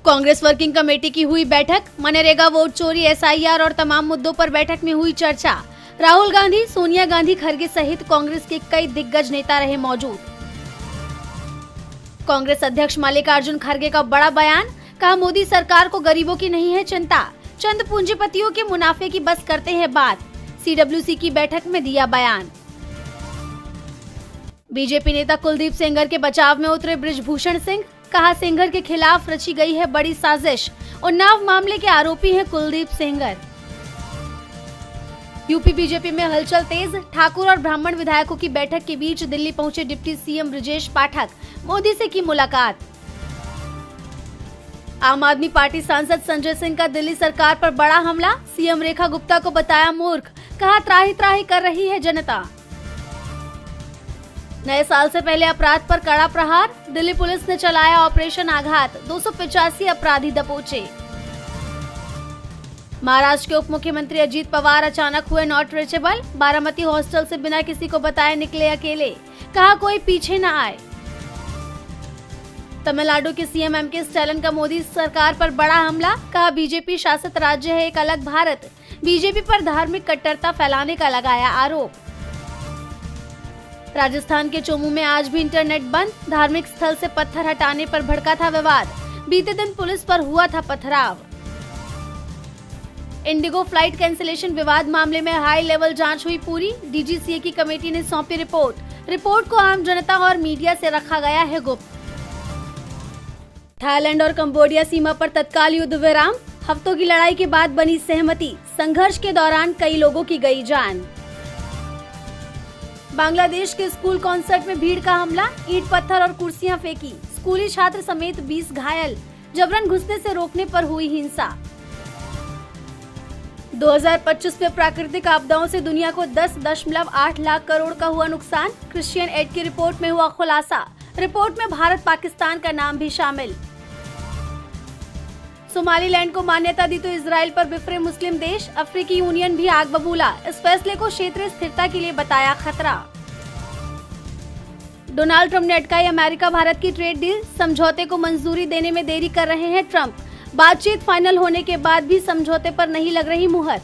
Congress working committee की हुई बैठक। मनरेगा, वोट चोरी, एसआईआर और तमाम मुद्दों पर बैठक में हुई चर्चा। राहुल गांधी, सोनिया गांधी, खरगे सहित कांग्रेस के कई दिग्गज नेता रहे मौजूद। कांग्रेस अध्यक्ष मल्लिकार्जुन खरगे का बड़ा बयान, कहा मोदी सरकार को गरीबों की नहीं है चिंता, चंद पूंजीपतियों के मुनाफे की बस करते हैं बात। सीडब्ल्यूसी की बैठक में दिया बयान। बीजेपी नेता कुलदीप सेंगर के बचाव में उतरे बृजभूषण सिंह, कहा सेंगर के खिलाफ रची गई है बड़ी साजिश। उन्नाव मामले के आरोपी हैं कुलदीप सेंगर। यूपी बीजेपी में हलचल तेज। ठाकुर और ब्राह्मण विधायकों की बैठक के बीच दिल्ली पहुंचे डिप्टी सीएम ब्रजेश पाठक, मोदी से की मुलाकात। आम आदमी पार्टी सांसद संजय सिंह का दिल्ली सरकार पर बड़ा हमला, सीएम रेखा गुप्ता को बताया मूर्ख, कहा त्राही त्राही कर रही है जनता। नए साल से पहले अपराध पर कड़ा प्रहार, दिल्ली पुलिस ने चलाया ऑपरेशन आघात, 285 अपराधी दबोचे। महाराष्ट्र के उप मुख्यमंत्री अजीत पवार अचानक हुए नॉट रीचेबल, बारामती हॉस्टल से बिना किसी को बताए निकले अकेले, कहा कोई पीछे न आए। तमिलनाडु के सीएम एमके स्टालिन का मोदी सरकार पर बड़ा हमला, कहा बीजेपी शासित राज्य है एक अलग भारत, बीजेपी पर धार्मिक कट्टरता फैलाने का लगाया आरोप। राजस्थान के चोमू में आज भी इंटरनेट बंद, धार्मिक स्थल से पत्थर हटाने पर भड़का था विवाद, बीते दिन पुलिस पर हुआ था पथराव। इंडिगो फ्लाइट कैंसिलेशन विवाद मामले में हाई लेवल जांच हुई पूरी, डीजीसीए की कमेटी ने सौंपी रिपोर्ट को आम जनता और मीडिया से रखा गया है गुप्त। थाईलैंड और कंबोडिया सीमा पर तत्काल युद्ध विराम, हफ्तों की लड़ाई के बाद बनी सहमति, संघर्ष के दौरान कई लोगों की गई जान। बांग्लादेश के स्कूल कॉन्सर्ट में भीड़ का हमला, ईंट पत्थर और कुर्सियां फेंकी, स्कूली छात्र समेत 20 घायल, जबरन घुसने से रोकने पर हुई हिंसा। 2025 में प्राकृतिक आपदाओं से दुनिया को 10.8 लाख करोड़ का हुआ नुकसान, क्रिश्चियन एड की रिपोर्ट में हुआ खुलासा, रिपोर्ट में भारत पाकिस्तान का नाम भी शामिल। सोमालीलैंड को मान्यता दी तो इजराइल पर बिफरे मुस्लिम देश, अफ्रीकी यूनियन भी आग बबूला, इस फैसले को क्षेत्रीय स्थिरता के लिए बताया खतरा। डोनाल्ड ट्रंप ने अटकाई अमेरिका भारत की ट्रेड डील, समझौते को मंजूरी देने में देरी कर रहे हैं ट्रंप, बातचीत फाइनल होने के बाद भी समझौते पर नहीं लग रही मुहर।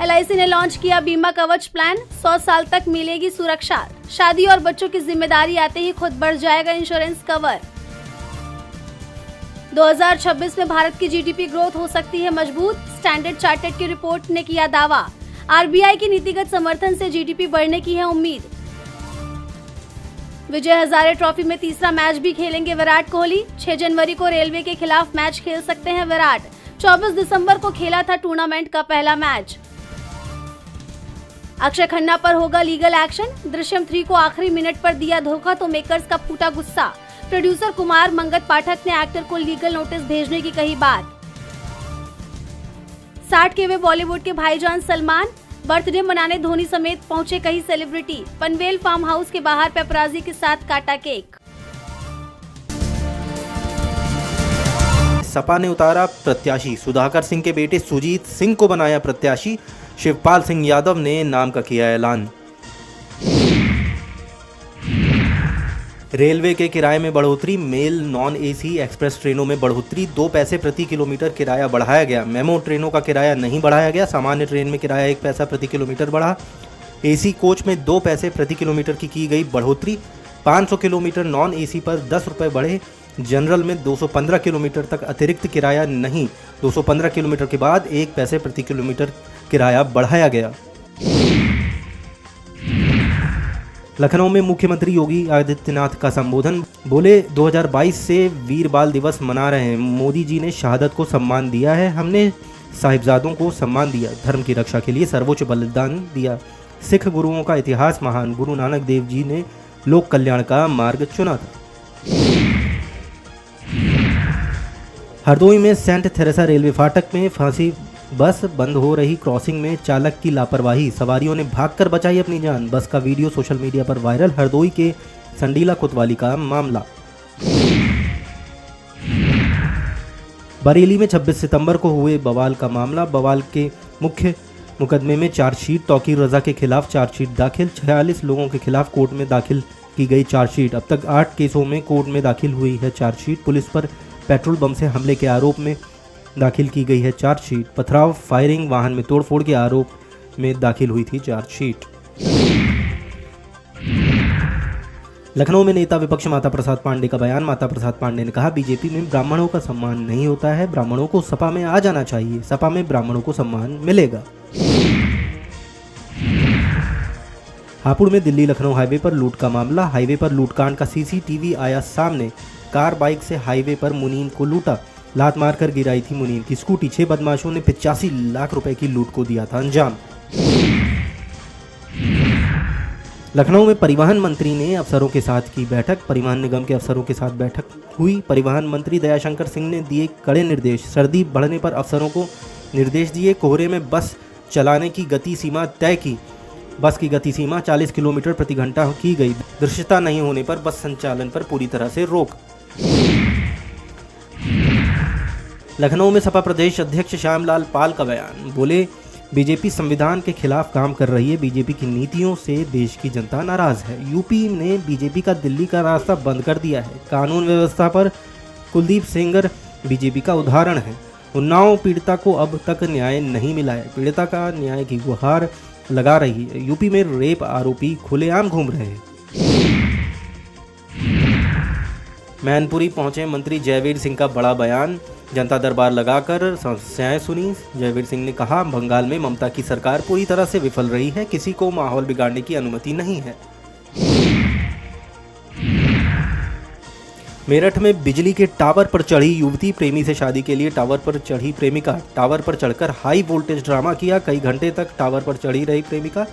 एलआईसी ने लॉन्च किया बीमा कवच प्लान, 100 साल तक मिलेगी सुरक्षा, शादी और बच्चों की जिम्मेदारी आते ही खुद बढ़ जाएगा इंश्योरेंस कवर। 2026 में भारत की जीडीपी ग्रोथ हो सकती है मजबूत, स्टैंडर्ड चार्टर्ड की रिपोर्ट ने किया दावा, आरबीआई की नीतिगत समर्थन से जीडीपी बढ़ने की है उम्मीद। विजय हजारे ट्रॉफी में तीसरा मैच भी खेलेंगे विराट कोहली, 6 जनवरी को रेलवे के खिलाफ मैच खेल सकते हैं विराट, 24 दिसंबर को खेला था टूर्नामेंट का पहला मैच। अक्षय खन्ना पर होगा लीगल एक्शन, दृश्यम 3 को आखिरी मिनट पर दिया धोखा तो मेकर्स का फूटा गुस्सा, प्रोड्यूसर कुमार मंगत पाठक ने एक्टर को लीगल नोटिस भेजने की कही बात। 60 के वे बॉलीवुड के भाईजान सलमान, बर्थडे मनाने धोनी समेत पहुंचे कई सेलिब्रिटी, पनवेल फार्म हाउस के बाहर पेपराजी के साथ काटा केक। सपा ने उतारा प्रत्याशी, सुधाकर सिंह के बेटे सुजीत सिंह को बनाया प्रत्याशी, शिवपाल सिंह यादव ने नाम का किया ऐलान। रेलवे के किराए में बढ़ोतरी, मेल नॉन एसी एक्सप्रेस ट्रेनों में बढ़ोतरी, 2 पैसे प्रति किलोमीटर किराया बढ़ाया गया। मेमो ट्रेनों का किराया नहीं बढ़ाया गया, सामान्य ट्रेन में किराया 1 पैसा प्रति किलोमीटर बढ़ा। एसी कोच में 2 पैसे प्रति किलोमीटर की गई बढ़ोतरी, 500 किलोमीटर नॉन एसी पर 10 रुपये बढ़े। जनरल में 215 किलोमीटर तक अतिरिक्त किराया नहीं, 215 किलोमीटर के बाद 1 पैसे प्रति किलोमीटर किराया बढ़ाया गया। लखनऊ में मुख्यमंत्री योगी आदित्यनाथ का संबोधन, बोले 2022 से वीर बाल दिवस मना रहे हैं, मोदी जी ने शहादत को सम्मान दिया है, हमने साहिबजादों को सम्मान दिया, धर्म की रक्षा के लिए सर्वोच्च बलिदान दिया, सिख गुरुओं का इतिहास महान, गुरु नानक देव जी ने लोक कल्याण का मार्ग चुना था। हरदोई में सेंट थेरेसा रेलवे फाटक में फांसी बस, बंद हो रही क्रॉसिंग में चालक की लापरवाही, सवारियों ने भागकर बचाई अपनी जान, बस का वीडियो सोशल मीडिया पर वायरल। हरदोई के संडीला कोतवाली का मामला। बरेली में 26 सितंबर को हुए बवाल का मामला, बवाल के मुख्य मुकदमे में चार्जशीट, तौकीर रजा के खिलाफ चार्जशीट दाखिल, 46 लोगों के खिलाफ कोर्ट में दाखिल की गई चार्जशीट। अब तक 8 केसों में कोर्ट में दाखिल हुई है चार्जशीट। पुलिस पर पेट्रोल बम से हमले के आरोप में दाखिल की गई है चार्जशीट। पथराव, फायरिंग, वाहन में तोड़फोड़ के आरोप में दाखिल हुई थी चार्जशीट। लखनऊ में नेता विपक्ष माता प्रसाद पांडे का बयान। माता प्रसाद पांडे ने कहा, बीजेपी में ब्राह्मणों का सम्मान नहीं होता है, ब्राह्मणों को सपा में आ जाना चाहिए, सपा में ब्राह्मणों को सम्मान मिलेगा। हापुड़ में दिल्ली लखनऊ हाईवे पर लूट का मामला। हाईवे पर लूटकांड का सीसीटीवी आया सामने। कार बाइक से हाईवे पर मुनीम को लूटा, लात मारकर गिराई थी मुनीम की स्कूटी। 6 बदमाशों ने 85 लाख रुपए की लूट को दिया था अंजाम। लखनऊ में परिवहन मंत्री ने अफसरों के साथ की बैठक। परिवहन निगम के अफसरों के साथ बैठक हुई। परिवहन मंत्री दयाशंकर सिंह ने दिए कड़े निर्देश। सर्दी बढ़ने पर अफसरों को निर्देश दिए। कोहरे में बस चलाने की गति सीमा तय की। बस की गति सीमा 40 किलोमीटर प्रति घंटा की गई। दृश्यता नहीं होने पर बस संचालन पर पूरी तरह से रोक। लखनऊ में सपा प्रदेश अध्यक्ष श्यामलाल पाल का बयान। बोले, बीजेपी संविधान के खिलाफ काम कर रही है। बीजेपी की नीतियों से देश की जनता नाराज है। यूपी ने बीजेपी का दिल्ली का रास्ता बंद कर दिया है। कानून व्यवस्था पर कुलदीप सेंगर बीजेपी का उदाहरण है। उन्नाव पीड़िता को अब तक न्याय नहीं मिला है। पीड़िता का न्याय की गुहार लगा रही है। यूपी में रेप आरोपी खुलेआम घूम रहे हैं। मैनपुरी पहुंचे मंत्री जयवीर सिंह का बड़ा बयान। जनता दरबार लगाकर समस्याएं सुनी। जयवीर सिंह ने कहा, बंगाल में ममता की सरकार पूरी तरह से विफल रही है। किसी को माहौल बिगाड़ने की अनुमति नहीं है। मेरठ में बिजली के टावर पर चढ़ी युवती। प्रेमी से शादी के लिए टावर पर चढ़ी प्रेमिका। टावर पर चढ़कर हाई वोल्टेज ड्रामा किया। कई घंटे तक टावर पर चढ़ी रही प्रेमिका।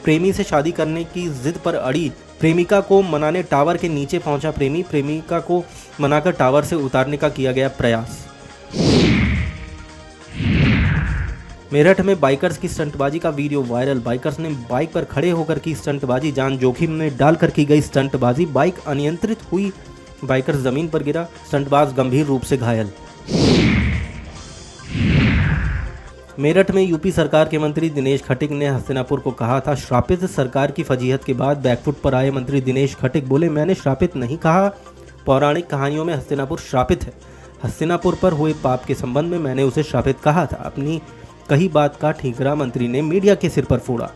प्रेमी से शादी करने की जिद पर अड़ी प्रेमिका को मनाने टावर के नीचे पहुंचा प्रेमी। प्रेमिका को मनाकर टावर से उतारने का किया गया प्रयास। मेरठ में बाइकर्स की स्टंटबाजी का वीडियो वायरल। बाइकर्स ने बाइक पर खड़े होकर की स्टंटबाजी। जान जोखिम में डालकर की गई स्टंटबाजी। बाइक अनियंत्रित हुई, बाइकर जमीन पर गिरा। स्टंटबाज गंभीर रूप से घायल। मेरठ में यूपी सरकार के मंत्री दिनेश खटिक ने हस्तिनापुर को कहा था श्रापित। सरकार की फजीहत के बाद बैकफुट पर आए मंत्री दिनेश खटिक बोले, मैंने श्रापित नहीं कहा। पौराणिक कहानियों में हस्तिनापुर श्रापित है। हस्तिनापुर पर हुए पाप के संबंध में मैंने उसे श्रापित कहा था। अपनी कही बात का ठीकरा मंत्री ने मीडिया के सिर पर फोड़ा।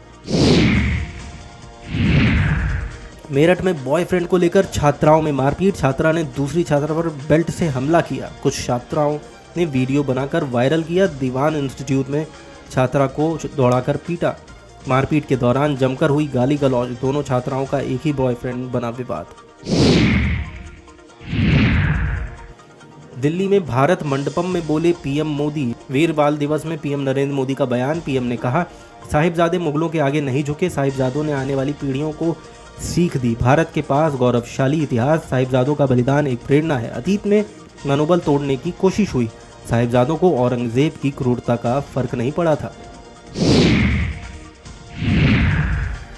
मेरठ में बॉयफ्रेंड को लेकर छात्राओं में मारपीट। छात्रा ने दूसरी छात्रा पर बेल्ट से हमला किया। कुछ छात्राओं ने वीडियो बनाकर वायरल किया। दीवान इंस्टीट्यूट में छात्रा को दौड़ाकर पीटा। मारपीट के दौरान जमकर हुई गाली गलौज। दोनों छात्राओं का एक ही बॉयफ्रेंड बना विवाद। दिल्ली में भारत मंडपम में बोले पीएम मोदी। वीर बाल दिवस में पीएम नरेंद्र मोदी का बयान। पीएम ने कहा, साहिबजादे मुगलों के आगे नहीं झुके। साहिबजादों ने आने वाली पीढ़ियों को सीख दी। भारत के पास गौरवशाली इतिहास। साहिबजादों का बलिदान एक प्रेरणा है। अतीत में मनोबल तोड़ने की कोशिश हुई। साहिबजादों को औरंगजेब की क्रूरता का फर्क नहीं पड़ा था।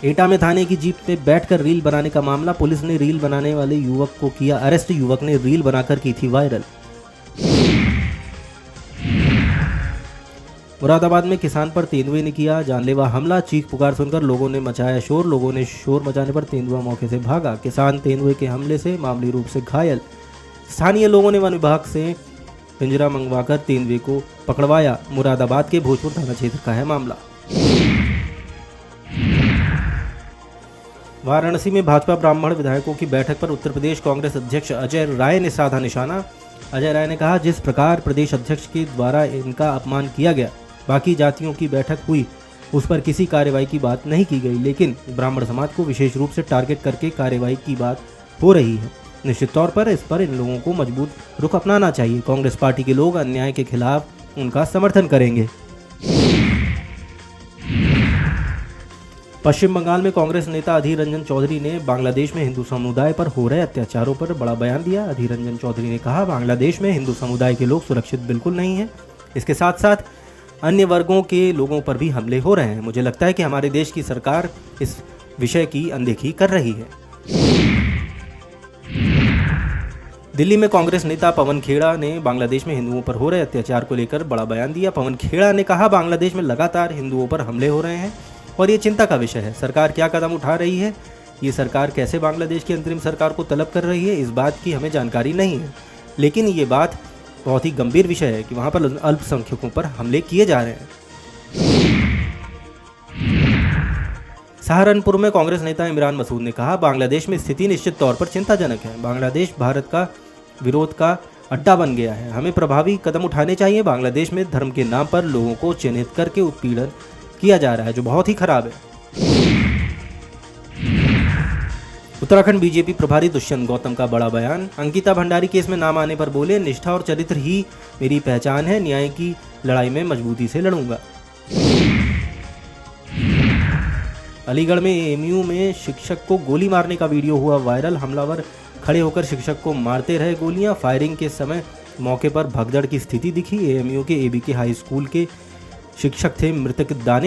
एटा में थाने की जीप पे बैठकर रील बनाने का मामला। पुलिस ने रील बनाने वाले युवक को किया अरेस्ट। युवक ने रील बनाकर की थी वायरल। मुरादाबाद में किसान पर तेंदुए ने किया जानलेवा हमला। चीख पुकार सुनकर लोगों ने मचाया शोर। लोगों ने शोर मचाने पर तेंदुआ मौके से भागा। किसान तेंदुए के हमले से मामूली रूप से घायल। स्थानीय लोगों ने वन विभाग से पिंजरा मंगवाकर तेंदुए को पकड़वाया। मुरादाबाद के भोजपुर थाना क्षेत्र का है मामला। वाराणसी में भाजपा ब्राह्मण विधायकों की बैठक पर उत्तर प्रदेश कांग्रेस अध्यक्ष अजय राय ने साधा निशाना। अजय राय ने कहा, जिस प्रकार प्रदेश अध्यक्ष के द्वारा इनका अपमान किया गया, बाकी जातियों की बैठक हुई, उस पर किसी कार्रवाई की बात नहीं की गई, लेकिन ब्राह्मण समाज को विशेष रूप से टारगेट करके कार्रवाई की बात हो रही है। निश्चित तौर पर इस पर इन लोगों को मजबूत रुख अपनाना चाहिए। कांग्रेस पार्टी के लोग अन्याय के खिलाफ उनका समर्थन करेंगे। पश्चिम बंगाल में कांग्रेस नेता अधीर रंजन चौधरी ने बांग्लादेश में हिंदू समुदाय पर हो रहे अत्याचारों पर बड़ा बयान दिया। अधीर रंजन चौधरी ने कहा, बांग्लादेश में हिंदू समुदाय के लोग सुरक्षित बिल्कुल नहीं हैं। इसके साथ साथ अन्य वर्गों के लोगों पर भी हमले हो रहे हैं। मुझे लगता है कि हमारे देश की सरकार इस विषय की अनदेखी कर रही है। दिल्ली में कांग्रेस नेता पवन खेड़ा ने बांग्लादेश में हिंदुओं पर हो रहे अत्याचार को लेकर बड़ा बयान दिया। पवन खेड़ा ने कहा, बांग्लादेश में लगातार हिंदुओं पर हमले हो रहे हैं और ये चिंता का विषय है। सरकार क्या कदम उठा रही है, ये सरकार कैसे बांग्लादेश की अंतरिम सरकार को तलब कर रही है, इस बात की हमें जानकारी नहीं है, लेकिन ये बात बहुत ही गंभीर विषय है कि वहाँ पर अल्पसंख्यकों पर हमले किए जा रहे हैं। सहारनपुर में कांग्रेस नेता इमरान मसूद ने कहा, बांग्लादेश में स्थिति निश्चित तौर पर चिंताजनक है। बांग्लादेश भारत का विरोध का अड्डा बन गया है। हमें प्रभावी कदम उठाने चाहिए। बांग्लादेश में धर्म के नाम पर लोगों को चिन्हित करके उत्पीड़न किया जा रहा है, जो बहुत ही खराब है। उत्तराखंड बीजेपी प्रभारी दुष्यंत गौतम का बड़ा बयान। अंकिता भंडारी केस में नाम आने पर बोले, निष्ठा और चरित्र ही मेरी पहचान है। न्याय की लड़ाई में मजबूती से लड़ूंगा। अलीगढ़ में एएमयू में शिक्षक को गोली मारने का वीडियो हुआ वायरल। हमलावर खड़े होकर शिक्षक को मारते रहे गोलियां। फायरिंग के समय मौके पर भगदड़ की स्थिति दिखी। एएमयू के एबीके हाई स्कूल के शिक्षक थे मृतक दानिश।